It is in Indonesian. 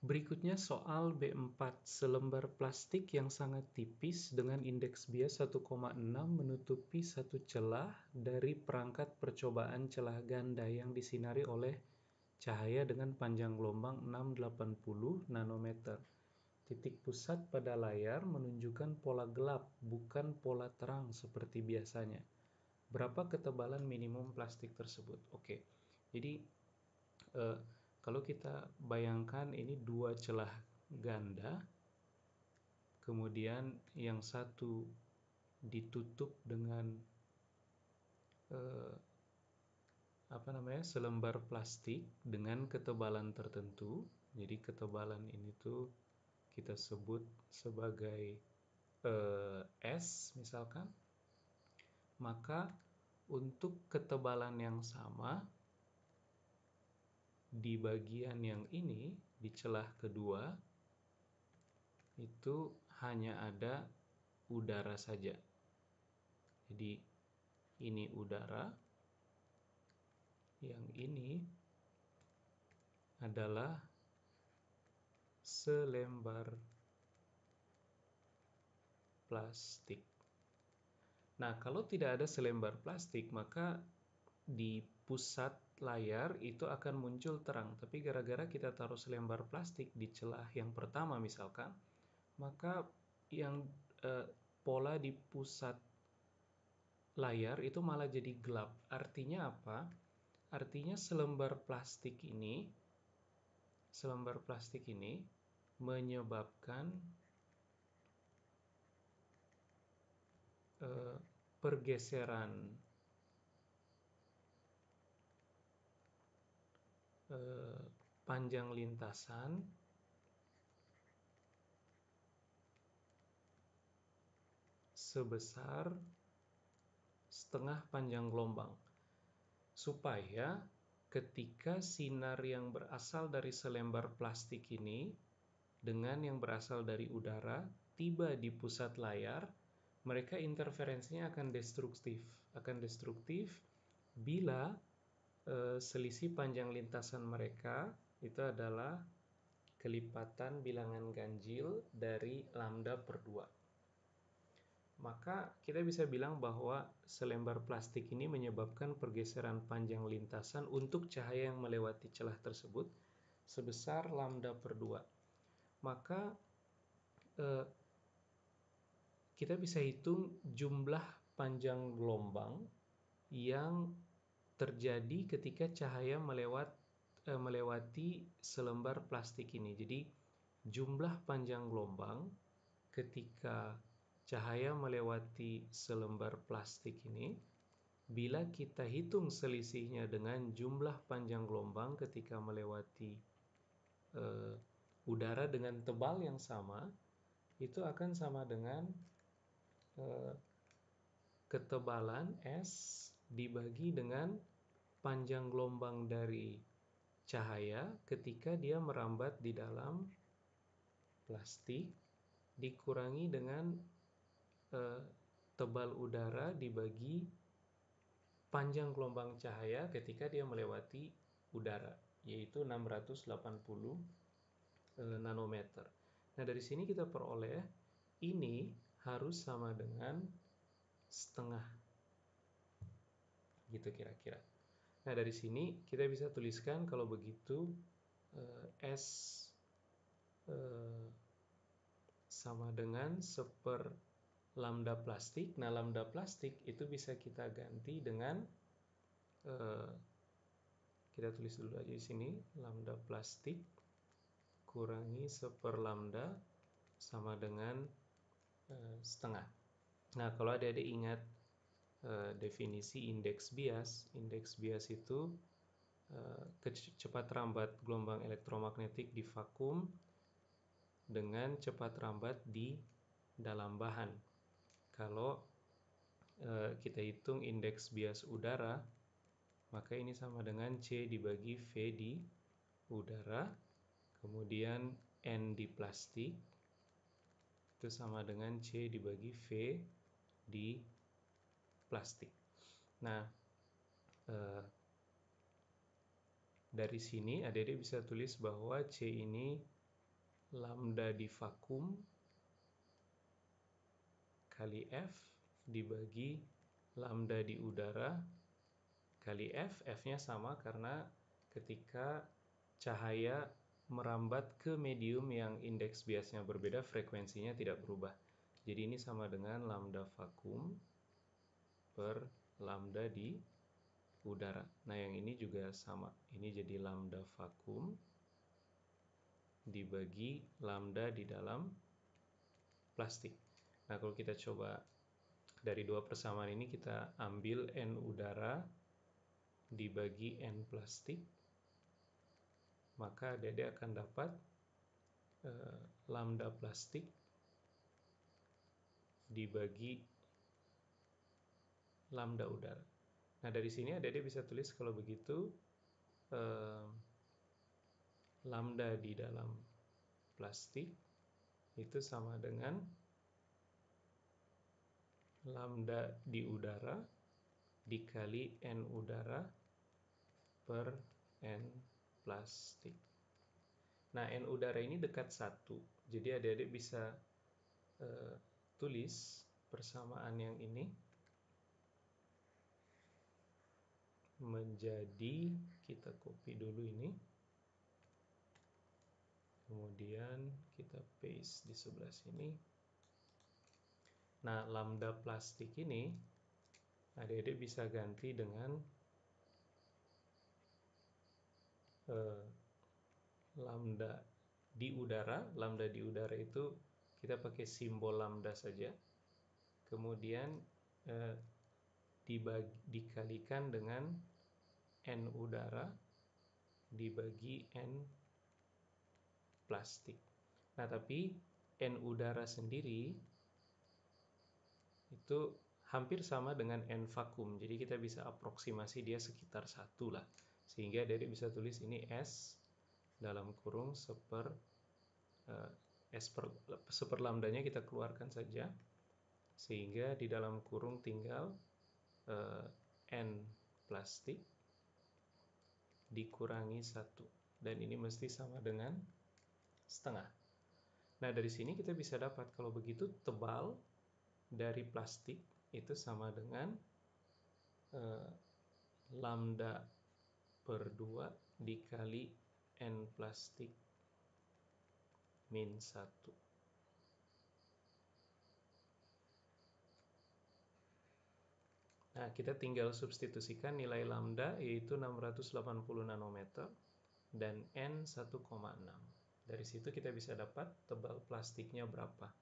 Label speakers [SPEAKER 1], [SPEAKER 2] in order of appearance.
[SPEAKER 1] Berikutnya soal B4, selembar plastik yang sangat tipis dengan indeks bias 1,6 menutupi satu celah dari perangkat percobaan celah ganda yang disinari oleh cahaya dengan panjang gelombang 680 nanometer. Titik pusat pada layar menunjukkan pola gelap, bukan pola terang seperti biasanya. Berapa ketebalan minimum plastik tersebut? Oke, jadi kalau kita bayangkan ini dua celah ganda, kemudian yang satu ditutup dengan selembar plastik dengan ketebalan tertentu. Jadi ketebalan ini tuh kita sebut sebagai S misalkan. Maka untuk ketebalan yang sama di bagian yang ini, di celah kedua, itu hanya ada udara saja. Jadi ini udara, yang ini adalah selembar plastik. Nah, kalau tidak ada selembar plastik, maka di pusat layar itu akan muncul terang. Tapi gara-gara kita taruh selembar plastik di celah yang pertama misalkan, maka yang pola di pusat layar itu malah jadi gelap. Artinya apa? Artinya selembar plastik ini menyebabkan pergeseran panjang lintasan sebesar setengah panjang gelombang, supaya ketika sinar yang berasal dari selembar plastik ini dengan yang berasal dari udara tiba di pusat layar, mereka interferensinya akan destruktif bila selisih panjang lintasan mereka itu adalah kelipatan bilangan ganjil dari lambda per 2. Maka kita bisa bilang bahwa selembar plastik ini menyebabkan pergeseran panjang lintasan untuk cahaya yang melewati celah tersebut sebesar lambda per 2. Maka kita bisa hitung jumlah panjang gelombang yang terjadi ketika cahaya melewati selembar plastik ini. Jadi jumlah panjang gelombang ketika cahaya melewati selembar plastik ini, bila kita hitung selisihnya dengan jumlah panjang gelombang ketika melewati udara dengan tebal yang sama, itu akan sama dengan ketebalan S dibagi dengan panjang gelombang dari cahaya ketika dia merambat di dalam plastik dikurangi dengan tebal udara dibagi panjang gelombang cahaya ketika dia melewati udara, yaitu 680 nanometer. Nah, dari sini kita peroleh ini harus sama dengan setengah, gitu kira-kira. Nah, dari sini kita bisa tuliskan kalau begitu S sama dengan 1/4 lambda plastik. Nah, lambda plastik itu bisa kita ganti dengan kita tulis dulu aja di sini, lambda plastik kurangi 1/4 lambda sama dengan setengah. Nah, kalau adik-adik ingat definisi indeks bias itu cepat rambat gelombang elektromagnetik di vakum dengan cepat rambat di dalam bahan. Kalau kita hitung indeks bias udara, maka ini sama dengan C dibagi V di udara, kemudian N di plastik, itu sama dengan C dibagi V di plastik. Nah, dari sini adik-adik bisa tulis bahwa C ini lambda di vakum kali F dibagi lambda di udara kali F. F-nya sama karena ketika cahaya merambat ke medium yang indeks biasnya berbeda, frekuensinya tidak berubah. Jadi ini sama dengan lambda vakum per lambda di udara. Nah, yang ini juga sama. Ini jadi lambda vakum dibagi lambda di dalam plastik. Nah, kalau kita coba dari dua persamaan ini, kita ambil N udara dibagi N plastik, maka adik-adik akan dapat lambda plastik dibagi lambda udara. Nah, dari sini adik-adik bisa tulis kalau begitu lambda di dalam plastik itu sama dengan lambda di udara dikali N udara per N plastik. Nah, N udara ini dekat 1. Jadi adik-adik bisa tulis persamaan yang ini menjadi, kita copy dulu ini, kemudian kita paste di sebelah sini. Nah, lambda plastik ini adik-adik bisa ganti dengan lambda di udara. Lambda di udara itu kita pakai simbol lambda saja, kemudian dikalikan dengan N udara dibagi N plastik. Nah, tapi N udara sendiri itu hampir sama dengan N vakum, jadi kita bisa aproksimasi dia sekitar 1 lah, sehingga adik bisa tulis ini S dalam kurung seper lambdanya kita keluarkan saja, sehingga di dalam kurung tinggal N plastik dikurangi 1, dan ini mesti sama dengan setengah. Nah, dari sini kita bisa dapat kalau begitu tebal dari plastik itu sama dengan lambda per 2 dikali N plastik min 1. Nah, kita tinggal substitusikan nilai lambda, yaitu 680 nanometer, dan N 1,6. Dari situ kita bisa dapat tebal plastiknya berapa.